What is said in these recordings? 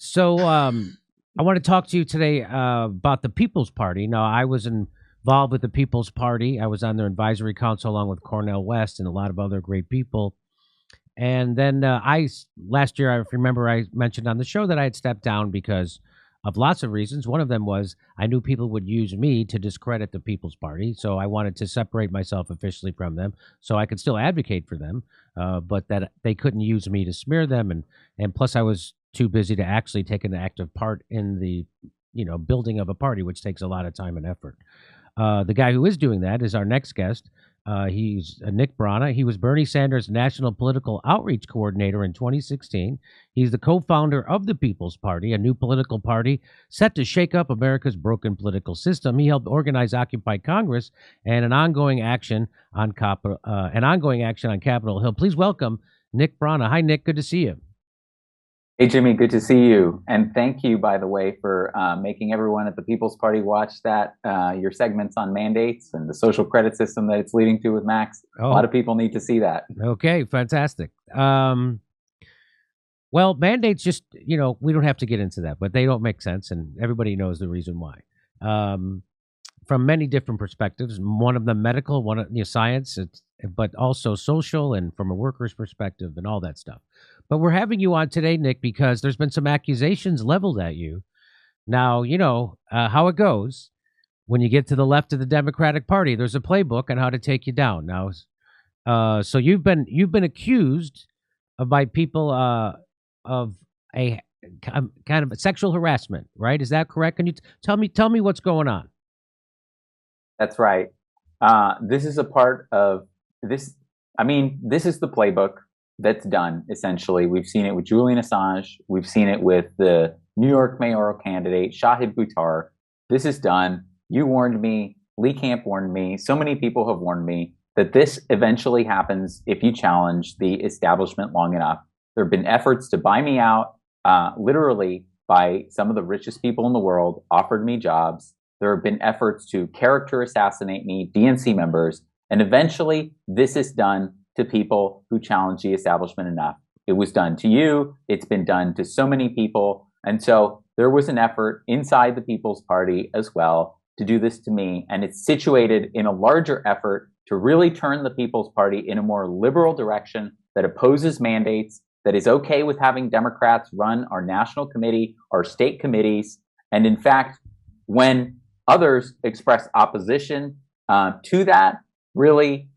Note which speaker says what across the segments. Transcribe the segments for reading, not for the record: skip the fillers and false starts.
Speaker 1: So I want to talk to you today about the People's Party. Now, I was involved with the People's Party. I was on their advisory council along with Cornel West and a lot of other great people. And then last year, I remember I mentioned on the show that I had stepped down because of lots of reasons. One of them was I knew people would use me to discredit the People's Party. So I wanted to separate myself officially from them so I could still advocate for them, but that they couldn't use me to smear them. And plus, I was too busy to actually take an active part in the building of a party, which takes a lot of time and effort. The guy who is doing that is our next guest. He's Nick Brana. He was Bernie Sanders' National Political Outreach Coordinator in 2016. He's the co-founder of the People's Party, a new political party set to shake up America's broken political system. He helped organize Occupy Congress and an ongoing action on Capitol Hill. Please welcome Nick Brana. Hi, Nick. Good to see you.
Speaker 2: Hey, Jimmy, good to see you. And thank you, by the way, for making everyone at the People's Party watch your segments on mandates and the social credit system that it's leading to with Max. A lot of people need to see that.
Speaker 1: Okay, fantastic. Well, mandates just, we don't have to get into that, but they don't make sense. And everybody knows the reason why. From many different perspectives, one of them medical, one of science, but also social and from a worker's perspective and all that stuff. But we're having you on today, Nick, because there's been some accusations leveled at you. Now, how it goes when you get to the left of the Democratic Party. There's a playbook on how to take you down. Now, so you've been accused by people of a kind of sexual harassment, right? Is that correct? Can you tell me what's going on?
Speaker 2: That's right. This is a part of this. I mean, this is the playbook that's done, essentially. We've seen it with Julian Assange. We've seen it with the New York mayoral candidate, Shahid Buttar. This is done. You warned me. Lee Camp warned me. So many people have warned me that this eventually happens if you challenge the establishment long enough. There have been efforts to buy me out, literally by some of the richest people in the world, offered me jobs. There have been efforts to character assassinate me, DNC members, and eventually this is done to people who challenge the establishment enough. It was done to you. It's been done to so many people. And so there was an effort inside the People's Party as well to do this to me. And it's situated in a larger effort to really turn the People's Party in a more liberal direction that opposes mandates, that is okay with having Democrats run our national committee, our state committees. And in fact, when others express opposition to that, really,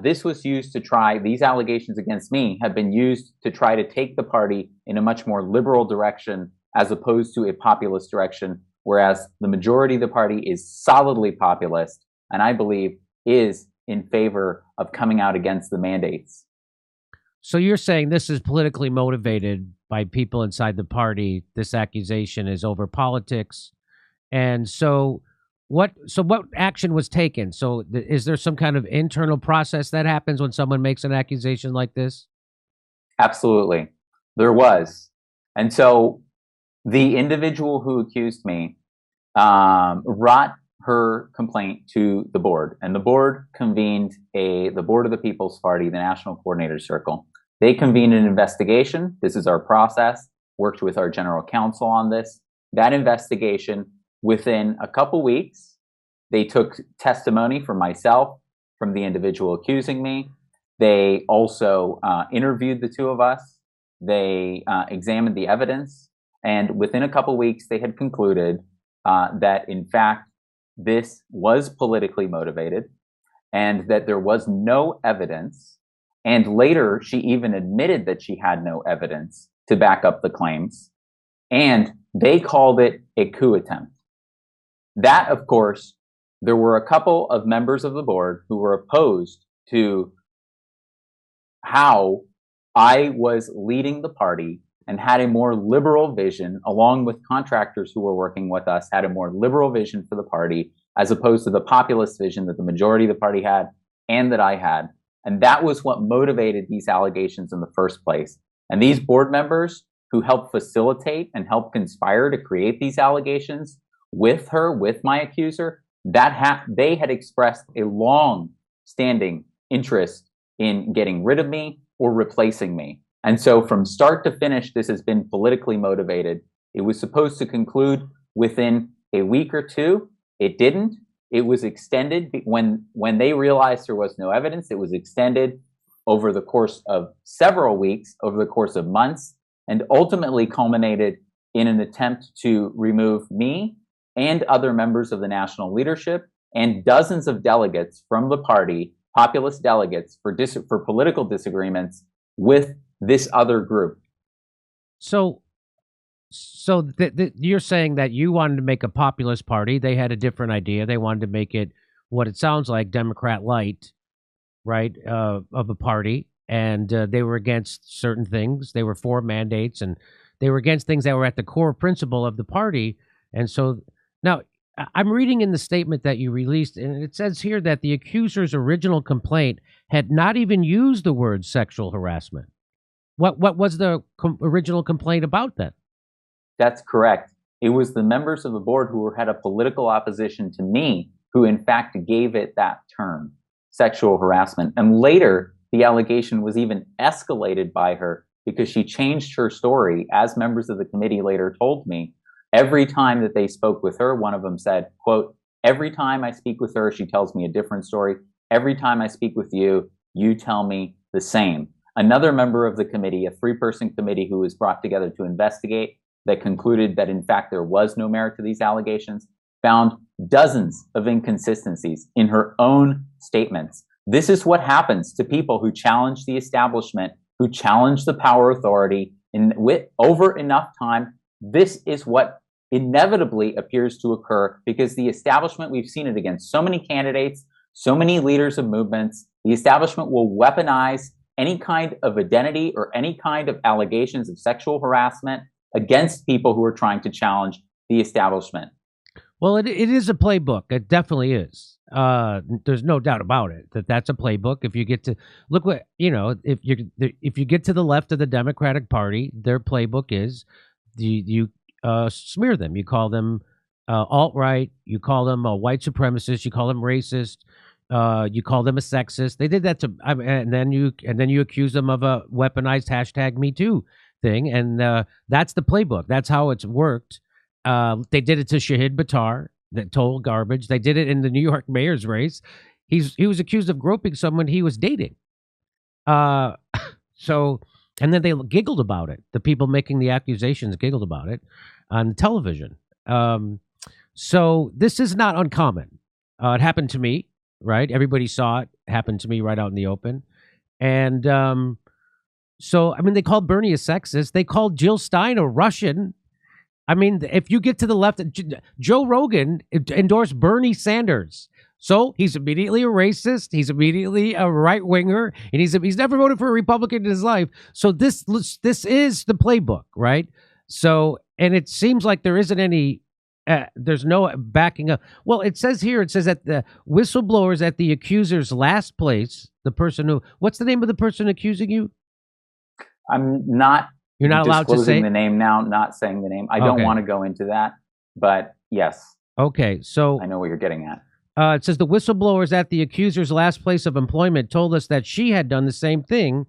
Speaker 2: this was used to try, these allegations against me have been used to try to take the party in a much more liberal direction as opposed to a populist direction, whereas the majority of the party is solidly populist and I believe is in favor of coming out against the mandates.
Speaker 1: So you're saying this is politically motivated by people inside the party. This accusation is over politics. And so what action was taken? So is there some kind of internal process that happens when someone makes an accusation like this?
Speaker 2: Absolutely. There was. And so the individual who accused me brought her complaint to the board, and the board convened the board of the People's Party, the National Coordinator Circle. They convened an investigation. This is our process, worked with our general counsel on this. That investigation, within a couple weeks, they took testimony from myself, from the individual accusing me. They also interviewed the two of us. They examined the evidence. And within a couple weeks, they had concluded that, in fact, this was politically motivated and that there was no evidence. And later, she even admitted that she had no evidence to back up the claims. And they called it a coup attempt. That, of course, there were a couple of members of the board who were opposed to how I was leading the party and had a more liberal vision, along with contractors who were working with us, had a more liberal vision for the party, as opposed to the populist vision that the majority of the party had and that I had. And that was what motivated these allegations in the first place. And these board members who helped facilitate and help conspire to create these allegations with her, with my accuser, they had expressed a long-standing interest in getting rid of me or replacing me. And so from start to finish, this has been politically motivated. It was supposed to conclude within a week or two. It didn't. It was extended when they realized there was no evidence. It was extended over the course of several weeks, over the course of months, and ultimately culminated in an attempt to remove me and other members of the national leadership and dozens of delegates from the party, populist delegates, for political disagreements with this other group.
Speaker 1: So you're saying that you wanted to make a populist party. They had a different idea. They wanted to make it what it sounds like, Democrat light, right, of a party. And they were against certain things. They were for mandates, and they were against things that were at the core principle of the party. And so now I'm reading in the statement that you released, and it says here that the accuser's original complaint had not even used the word sexual harassment. What was the original complaint about then?
Speaker 2: That's correct. It was the members of the board who had a political opposition to me who, in fact, gave it that term, sexual harassment. And later, the allegation was even escalated by her because she changed her story, as members of the committee later told me. Every time that they spoke with her, one of them said, quote, "Every time I speak with her, she tells me a different story. Every time I speak with you, you tell me the same." Another member of the committee, a 3-person committee who was brought together to investigate, that concluded that, in fact, there was no merit to these allegations, found dozens of inconsistencies in her own statements. This is what happens to people who challenge the establishment, who challenge the power authority over enough time. This is what inevitably appears to occur because the establishment, we've seen it against so many candidates, so many leaders of movements, the establishment will weaponize any kind of identity or any kind of allegations of sexual harassment against people who are trying to challenge the establishment.
Speaker 1: Well, it is a playbook. It definitely is. There's no doubt about it that's a playbook. If you get to look what if you get to the left of the Democratic Party, their playbook is you smear them. You call them alt-right. You call them a white supremacist. You call them racist. You call them a sexist. They did that to, and then you accuse them of a weaponized #MeToo thing, and that's the playbook. That's how it's worked. They did it to Shahid Buttar, that total garbage. They did it in the New York mayor's race. He was accused of groping someone he was dating. So, and then they giggled about it. The people making the accusations giggled about it on television. So this is not uncommon. It happened to me, right? Everybody saw it. Happened to me right out in the open. And so, I mean, they called Bernie a sexist. They called Jill Stein a Russian. I mean, if you get to the left, Joe Rogan endorsed Bernie Sanders. So he's immediately a racist. He's immediately a right winger, and he's never voted for a Republican in his life. So this is the playbook, right? So, and it seems like there isn't any, there's no backing up. Well, it says that the whistleblowers at the accuser's last place, the person who, what's the name of the person accusing you?
Speaker 2: I'm not.
Speaker 1: You're not allowed to say
Speaker 2: the name now. Not saying the name. I don't want to go into that. But yes.
Speaker 1: Okay, so
Speaker 2: I know what you're getting at.
Speaker 1: It says the whistleblowers at the accuser's last place of employment told us that she had done the same thing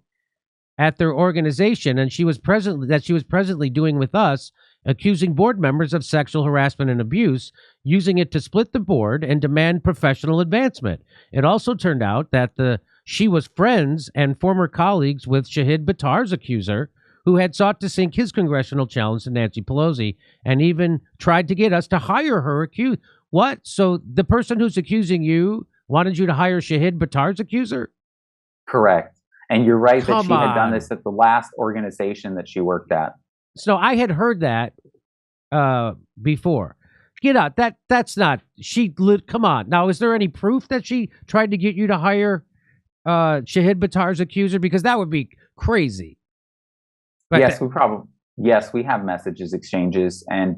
Speaker 1: at their organization, and she was presently doing with us, accusing board members of sexual harassment and abuse, using it to split the board and demand professional advancement. It also turned out that she was friends and former colleagues with Shahid Buttar's accuser, who had sought to sink his congressional challenge to Nancy Pelosi and even tried to get us to hire her accused. What? So the person who's accusing you wanted you to hire Shahid Buttar's accuser?
Speaker 2: Correct. And you're right that she had done this at the last organization that she worked at.
Speaker 1: So I had heard that before. Get out. That's not. Come on. Now, is there any proof that she tried to get you to hire Shahid Buttar's accuser? Because that would be crazy. But
Speaker 2: yes, we have messages exchanges and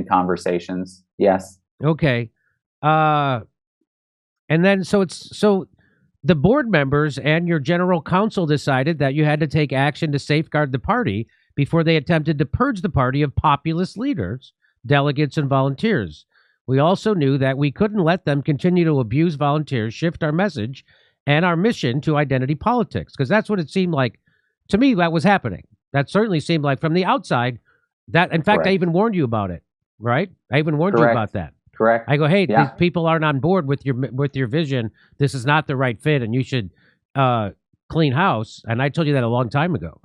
Speaker 2: conversations. Yes.
Speaker 1: Okay. And then so the board members and your general counsel decided that you had to take action to safeguard the party before they attempted to purge the party of populist leaders, delegates, and volunteers. We also knew that we couldn't let them continue to abuse volunteers, shift our message and our mission to identity politics, because that's what it seemed like to me that was happening. That certainly seemed like from the outside, That, in fact, I
Speaker 2: Correct.
Speaker 1: even warned you about it, right? I even warned you
Speaker 2: Correct.
Speaker 1: about that.
Speaker 2: Correct.
Speaker 1: I go, hey,
Speaker 2: Yeah.
Speaker 1: these people aren't on board with your vision. This is not the right fit, and you should clean house. And I told you that a long time ago.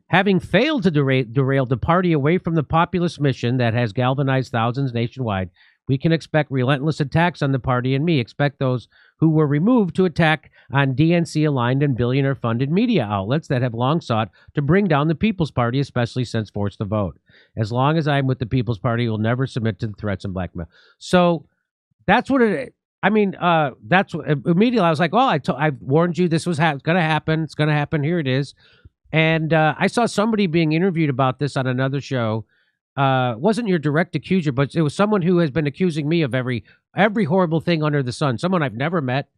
Speaker 1: Having failed to derail the party away from the populist mission that has galvanized thousands nationwide, we can expect relentless attacks on the party and me. Expect those who were removed to attack on DNC-aligned and billionaire-funded media outlets that have long sought to bring down the People's Party, especially since forced to vote. As long as I'm with the People's Party, we'll never submit to the threats and blackmail. So that's what it is. I mean, that's what, immediately I was like, well, I warned you this was going to happen. It's going to happen. Here it is. And I saw somebody being interviewed about this on another show. Wasn't your direct accuser, but it was someone who has been accusing me of every horrible thing under the sun. Someone I've never met,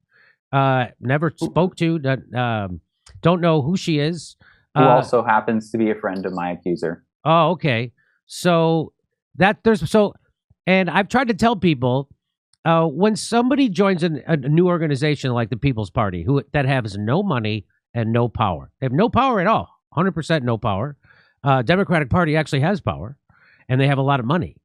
Speaker 1: never spoke to, don't know who she is.
Speaker 2: Who also happens to be a friend of my accuser.
Speaker 1: Oh, okay. So and I've tried to tell people when somebody joins a new organization like the People's Party, that has no money and no power, they have no power at all, 100% no power. Democratic Party actually has power, and they have a lot of money.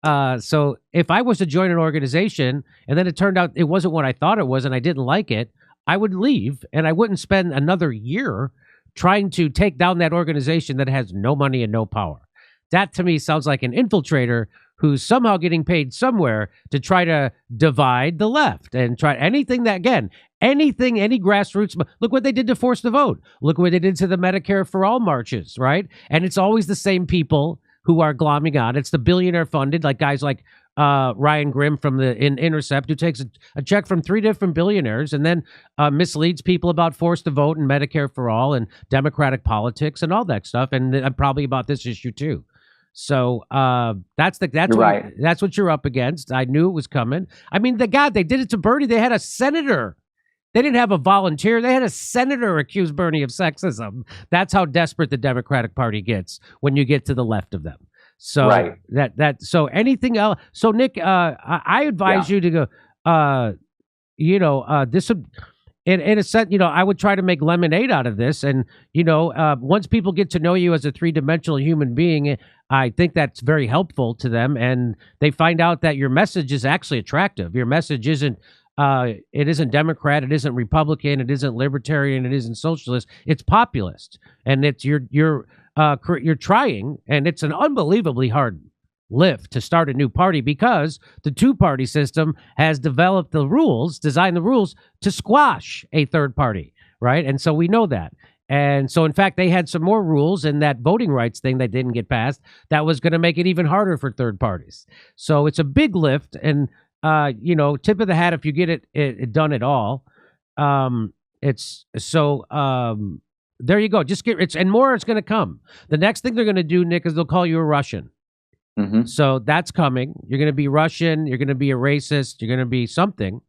Speaker 1: So if I was to join an organization and then it turned out it wasn't what I thought it was and I didn't like it, I would leave, and I wouldn't spend another year trying to take down that organization that has no money and no power. That to me sounds like an infiltrator who's somehow getting paid somewhere to try to divide the left and try anything, any grassroots. Look what they did to force the vote. Look what they did to the Medicare for All marches, right? And it's always the same people who are glomming on. It's the billionaire funded, like guys like Ryan Grimm from the Intercept, who takes a check from 3 different billionaires and then misleads people about forced to vote and Medicare for All and democratic politics and all that stuff. And probably about this issue too. So that's what you're up against. I knew it was coming. I mean, they did it to Bernie. They had a senator. They didn't have a volunteer. They had a senator accuse Bernie of sexism. That's how desperate the Democratic Party gets when you get to the left of them. So so anything else. So Nick, I advise you to go. This would. In a sense, I would try to make lemonade out of this. And, once people get to know you as a 3-dimensional human being, I think that's very helpful to them. And they find out that your message is actually attractive. Your message isn't, it isn't Democrat, it isn't Republican, it isn't libertarian, it isn't socialist. It's populist. And it's you're trying, and it's an unbelievably hard lift to start a new party because the 2-party system has designed the rules to squash a third party, right? And so we know that. And so, in fact, they had some more rules in that voting rights thing that didn't get passed that was going to make it even harder for third parties. So it's a big lift, and, tip of the hat if you get it done at all. It's so... there you go. Just and more is going to come. The next thing they're going to do, Nick, is they'll call you a Russian.
Speaker 2: Mm-hmm.
Speaker 1: So that's coming. You're going to be Russian. You're going to be a racist. You're going to be something.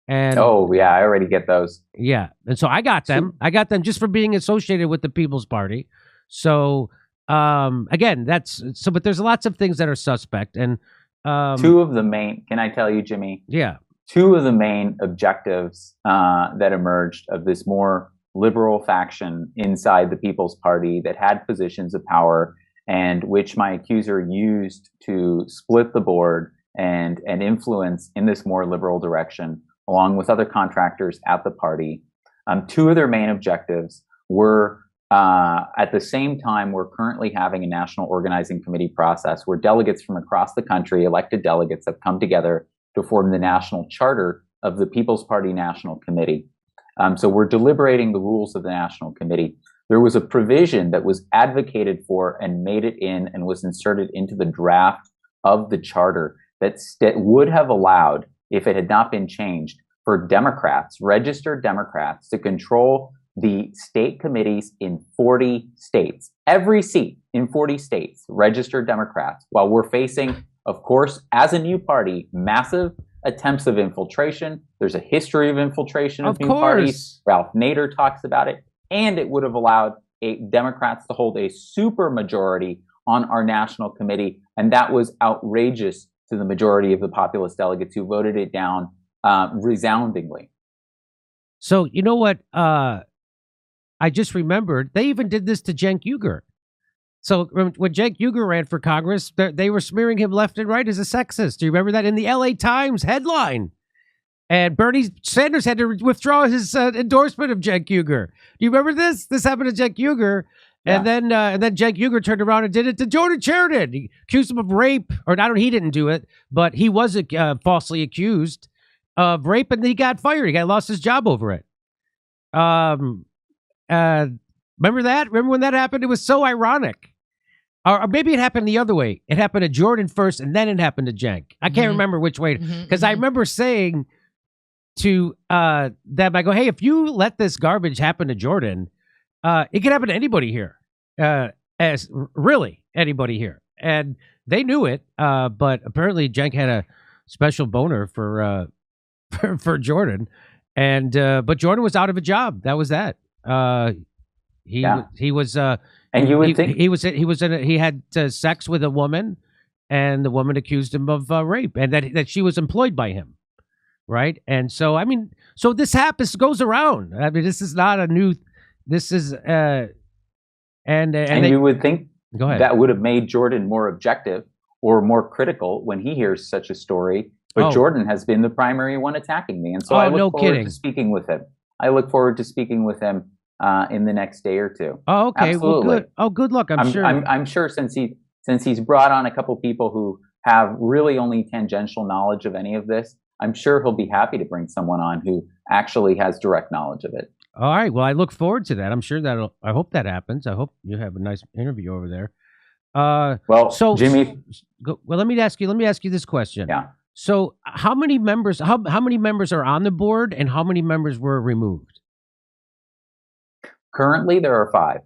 Speaker 1: And
Speaker 2: oh yeah, I already get those.
Speaker 1: Yeah, and so I got them. I got them just for being associated with the People's Party. So again, but there's lots of things that are suspect. And
Speaker 2: 2 of the main. Can I tell you, Jimmy?
Speaker 1: Yeah.
Speaker 2: 2 of the main objectives that emerged of this more liberal faction inside the People's Party that had positions of power, and which my accuser used to split the board and influence in this more liberal direction, along with other contractors at the party. 2 of their main objectives were, at the same time, we're currently having a national organizing committee process where delegates from across the country, elected delegates, have come together to form the national charter of the People's Party National Committee. So we're deliberating the rules of the National Committee. There was a provision that was advocated for and made it in and was inserted into the draft of the charter that would have allowed, if it had not been changed, for Democrats, registered Democrats, to control the state committees in 40 states. Every seat in 40 states, registered Democrats, while we're facing, of course, as a new party, massive attempts of infiltration. There's a history of infiltration of new parties. Ralph Nader talks about it. And it would have allowed Democrats to hold a super majority on our national committee. And that was outrageous to the majority of the populist delegates who voted it down resoundingly.
Speaker 1: So, you know what? I just remembered they even did this to Cenk Uygur. So when Cenk Uygur ran for Congress, they were smearing him left and right as a sexist. Do you remember that in the LA Times headline? And Bernie Sanders had to withdraw his endorsement of Cenk Uygur. Do you remember this? This happened to Cenk Uygur.
Speaker 2: Yeah.
Speaker 1: And then Cenk Uygur turned around and did it to Jordan Sheridan. He accused him of rape, or not, he didn't do it, but he was falsely accused of rape, and he got fired. He lost his job over it. Remember that? Remember when that happened? It was so ironic. Or maybe it happened the other way. It happened to Jordan first, and then it happened to Cenk. I can't remember which way, because I remember saying to them, I go, hey, if you let this garbage happen to Jordan, it could happen to anybody here, as really anybody here. And they knew it, but apparently Cenk had a special boner for Jordan, and but Jordan was out of a job. That was that. He was.
Speaker 2: And you would think
Speaker 1: he had sex with a woman, and the woman accused him of rape, and that she was employed by him, right? And so I mean, so this happens, goes around. I mean, this is not a new. This is and
Speaker 2: you would think
Speaker 1: go ahead.
Speaker 2: That would have made Jordan more objective or more critical when he hears such a story. But Jordan has been the primary one attacking me, and so I look forward to speaking with him. I look forward to speaking with him in the next day or two.
Speaker 1: Oh, okay.
Speaker 2: Absolutely.
Speaker 1: Well, good. Oh, good luck. I'm sure.
Speaker 2: I'm sure since he's brought on a couple people who have really only tangential knowledge of any of this, I'm sure he'll be happy to bring someone on who actually has direct knowledge of it.
Speaker 1: All right. Well, I look forward to that. I'm sure I hope that happens. I hope you have a nice interview over there.
Speaker 2: So Jimmy,
Speaker 1: let me ask you this question.
Speaker 2: Yeah.
Speaker 1: So how many members are on the board, and how many members were removed?
Speaker 2: Currently, there are 5,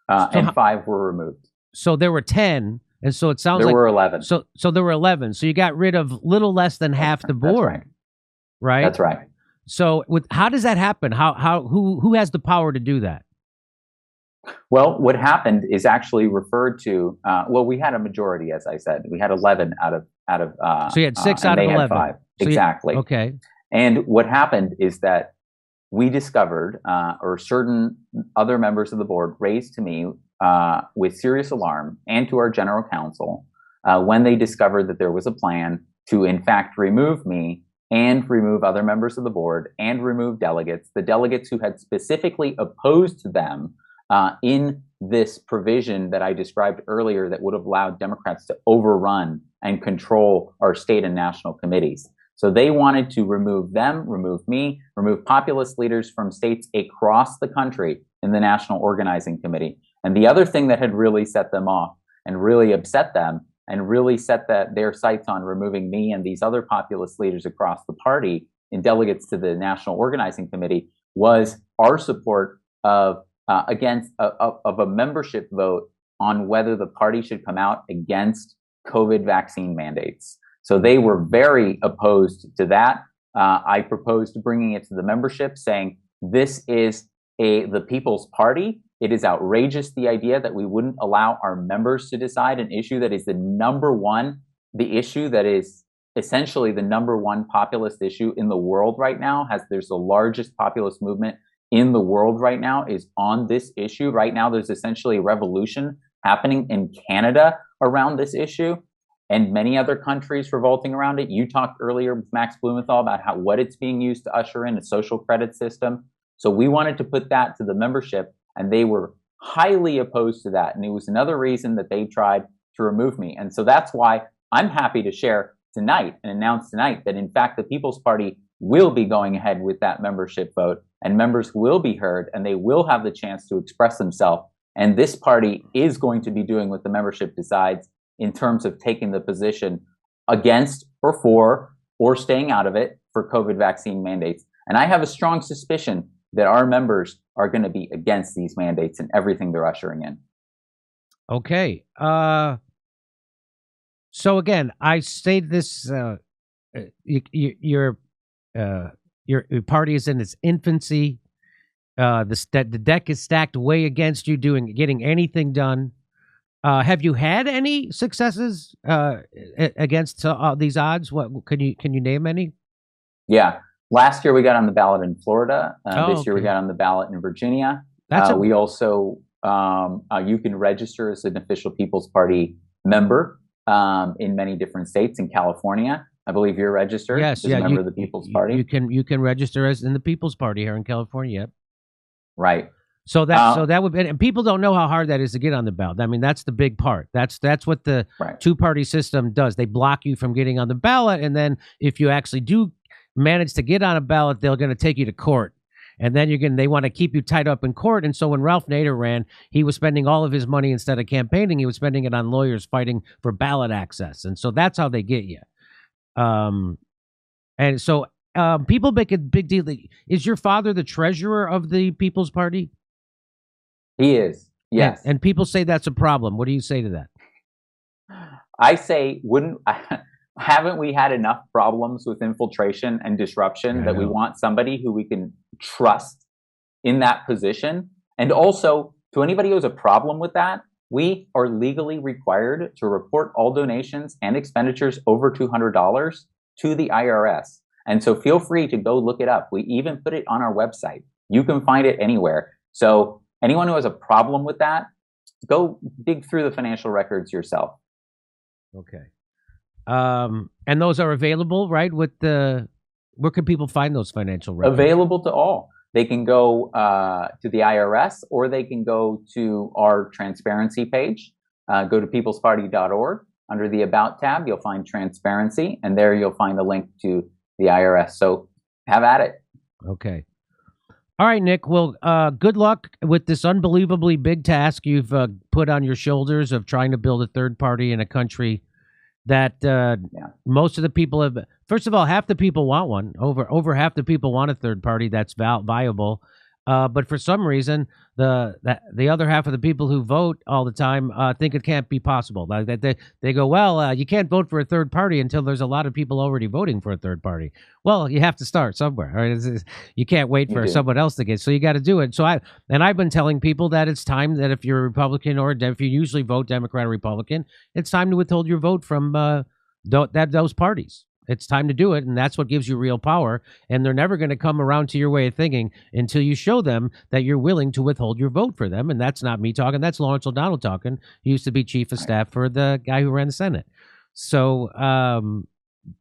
Speaker 2: and 5 were removed.
Speaker 1: So there were 10, and so it sounds
Speaker 2: there
Speaker 1: like
Speaker 2: were 11.
Speaker 1: So there were 11. So you got rid of little less than half the board. Right.
Speaker 2: That's right.
Speaker 1: So how does that happen? Who has the power to do that?
Speaker 2: Well, what happened is actually referred to. We had a majority, as I said. We had 11 out of.
Speaker 1: So you had 6 out of 11.
Speaker 2: 5. So exactly.
Speaker 1: Okay.
Speaker 2: And what happened is that we discovered, or certain other members of the board raised to me with serious alarm and to our general counsel when they discovered that there was a plan to, in fact, remove me and remove other members of the board and remove delegates, the delegates who had specifically opposed them in this provision that I described earlier that would have allowed Democrats to overrun and control our state and national committees. So they wanted to remove them, remove me, remove populist leaders from states across the country in the National Organizing Committee. And the other thing that had really set them off and really upset them and really set their sights on removing me and these other populist leaders across the party in delegates to the National Organizing Committee was our support of a membership vote on whether the party should come out against COVID vaccine mandates. So they were very opposed to that. I proposed bringing it to the membership, saying this is the People's Party. It is outrageous, the idea that we wouldn't allow our members to decide an issue that is the issue that is essentially the number one populist issue in the world right now. There's the largest populist movement in the world right now is on this issue. Right now, there's essentially a revolution happening in Canada around this issue, and many other countries revolting around it. You talked earlier with Max Blumenthal about what it's being used to usher in a social credit system. So we wanted to put that to the membership, and they were highly opposed to that. And it was another reason that they tried to remove me. And so that's why I'm happy to share tonight and announce tonight that, in fact, the People's Party will be going ahead with that membership vote, and members will be heard, and they will have the chance to express themselves. And this party is going to be doing what the membership decides in terms of taking the position against or for or staying out of it for COVID vaccine mandates. And I have a strong suspicion that our members are going to be against these mandates and everything they're ushering in.
Speaker 1: Okay. So again, I say this, your party is in its infancy. The deck is stacked way against you getting anything done. Have you had any successes against these odds? What can you name any?
Speaker 2: Yeah, last year we got on the ballot in Florida. This year we got on the ballot in Virginia. We also You can register as an official People's Party member in many different states. In California, I believe you're registered
Speaker 1: Yes,
Speaker 2: as a member of the People's Party.
Speaker 1: You can register as in the People's Party here in California. Yep.
Speaker 2: Right.
Speaker 1: So that would be, and people don't know how hard that is to get on the ballot. I mean, that's the big part. That's what the two-party system does. They block you from getting on the ballot, and then if you actually do manage to get on a ballot, they're going to take you to court. And then they want to keep you tied up in court. And so when Ralph Nader ran, he was spending all of his money instead of campaigning. He was spending it on lawyers fighting for ballot access. And so that's how they get you. And so people make a big deal. Is your father the treasurer of the People's Party?
Speaker 2: He is, yes.
Speaker 1: And people say that's a problem. What do you say to that?
Speaker 2: I say, haven't we had enough problems with infiltration and disruption that we want somebody who we can trust in that position? And also, to anybody who has a problem with that, we are legally required to report all donations and expenditures over $200 to the IRS. And so feel free to go look it up. We even put it on our website. You can find it anywhere. So anyone who has a problem with that, go dig through the financial records yourself.
Speaker 1: Okay. And those are available, right? Where can people find those financial records?
Speaker 2: Available to all. They can go to the IRS, or they can go to our transparency page. Go to peoplesparty.org. Under the About tab, you'll find transparency, and there you'll find the link to the IRS. So have at it. Okay.
Speaker 1: All right, Nick. Well, good luck with this unbelievably big task you've put on your shoulders of trying to build a third party in a country that most of the people have. First of all, half the people want one. Over half the people want a third party that's viable. But for some reason, the other half of the people who vote all the time think it can't be possible. Like they go, well, you can't vote for a third party until there's a lot of people already voting for a third party. Well, you have to start somewhere. Right? You can't wait for someone else to get. So you got to do it. So I've been telling people that it's time that if you're a Republican or if you usually vote Democrat or Republican, it's time to withhold your vote from those parties. It's time to do it, and that's what gives you real power. And they're never going to come around to your way of thinking until you show them that you're willing to withhold your vote for them. And that's not me talking. That's Lawrence O'Donnell talking. He used to be chief of staff for the guy who ran the Senate. So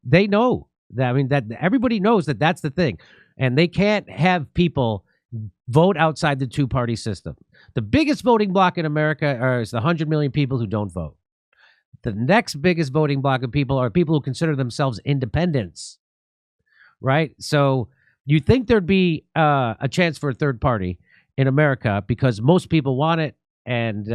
Speaker 1: they know that. I mean, that everybody knows that that's the thing. And they can't have people vote outside the two-party system. The biggest voting bloc in America is the 100 million people who don't vote. The next biggest voting bloc of people are people who consider themselves independents, right? So you think there'd be a chance for a third party in America because most people want it, and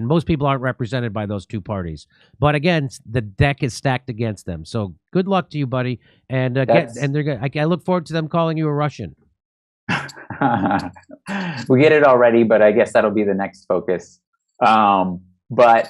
Speaker 1: most people aren't represented by those two parties. But again, the deck is stacked against them. So good luck to you, buddy. And I look forward to them calling you a Russian.
Speaker 2: We get it already, but I guess that'll be the next focus. But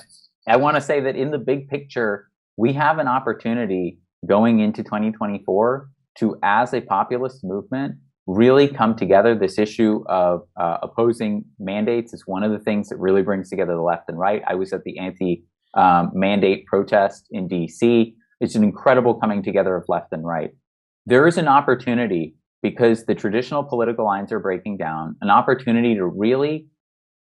Speaker 2: I want to say that in the big picture, we have an opportunity going into 2024 to, as a populist movement, really come together. This issue of opposing mandates is one of the things that really brings together the left and right. I was at the anti-mandate protest in DC. It's an incredible coming together of left and right. There is an opportunity, because the traditional political lines are breaking down, an opportunity to really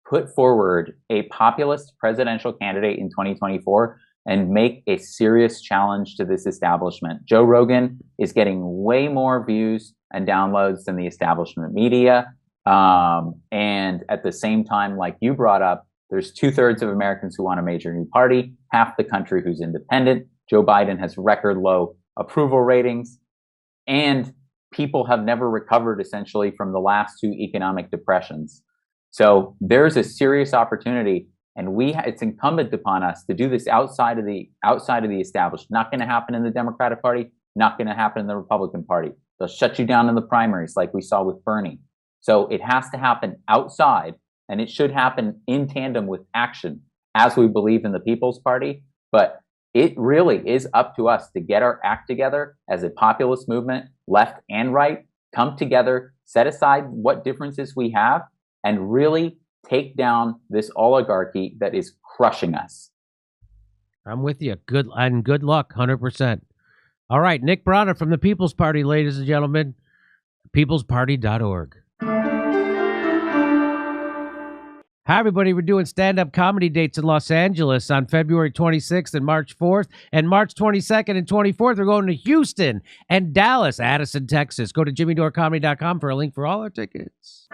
Speaker 2: put forward a populist presidential candidate in 2024 and make a serious challenge to this establishment. Joe Rogan is getting way more views and downloads than the establishment media. And at the same time, like you brought up, there's 2/3 of Americans who want a major new party, half the country who's independent. Joe Biden has record low approval ratings, and people have never recovered essentially from the last two economic depressions. So there's a serious opportunity, and it's incumbent upon us to do this outside of the established. Not going to happen in the Democratic Party, not going to happen in the Republican Party. They'll shut you down in the primaries like we saw with Bernie. So it has to happen outside, and it should happen in tandem with action, as we believe in the People's Party. But it really is up to us to get our act together as a populist movement, left and right, come together, set aside what differences we have, and really take down this oligarchy that is crushing us.
Speaker 1: I'm with you. Good luck, 100%. All right, Nick Brana from the People's Party, ladies and gentlemen, peoplesparty.org. Hi, everybody. We're doing stand-up comedy dates in Los Angeles on February 26th and March 4th. And March 22nd and 24th, we're going to Houston and Dallas, Addison, Texas. Go to jimmydorecomedy.com for a link for all our tickets.